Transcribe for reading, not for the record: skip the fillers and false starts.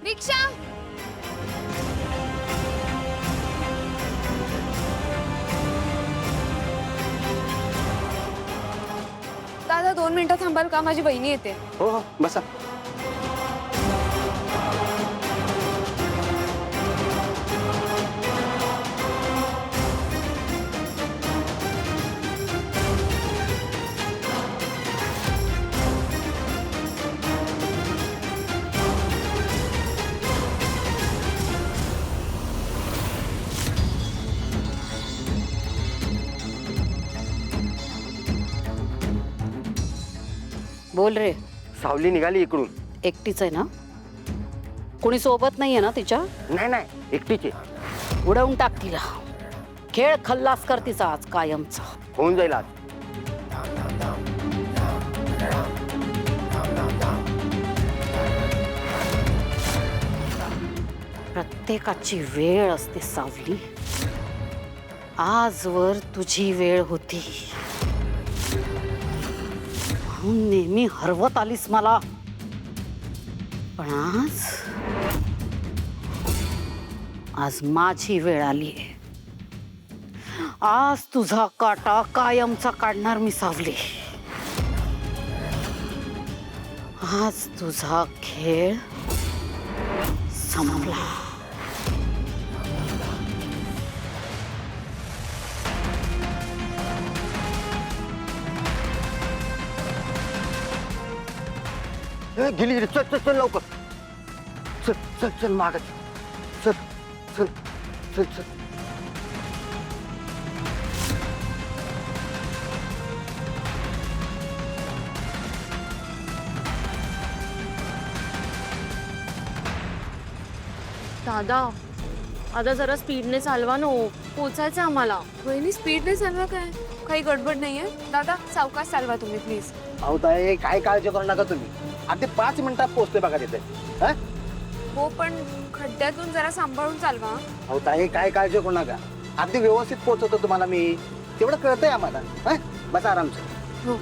रिक्षा. दादा 2 मिनिटं थांबाल का? माझी बहिणी येते. हो हो बसा. बोल रे. सावली निघाली इकडून. एकटीच आहे ना? कोणी सोबत नाहीये ना तिच्या? नाही नाही एकटीचे. उडवून टाक तिला. खेळ खल्लास कर तिचा आज कायमचा. होऊन जाईल आज. प्रत्येकाची वेळ असते सावली. आजवर तुझी वेळ होती म्हणून नेहमी हरवत आलीस मला. पण आज माझी वेळ आली. आज तुझा काटा कायमचा काढणार मी सावली. आज तुझा खेळ संपला. गेली चल चल चल लवकर. चल चल चल मागत. चल चल चल चल. दादा आता जरा स्पीडने चालवा नो. पोचायचं आम्हाला. वहिनी स्पीडने चालवा काय? काही गडबड नाहीये. दादा सावकाश चालवा तुम्ही प्लीज. अहो ताई काय काळजी करू नका तुम्ही. अगदी 5 मिनिटात पोहोचते बघा तिथे. हो पण खड्ड्यातून जरा सांभाळून चालवा. अहो ताई काय काळजी करू नका. अगदी व्यवस्थित पोहोचवतो तुम्हाला मी. तेवढं कळतंय आम्हाला. बस आरामचं. हो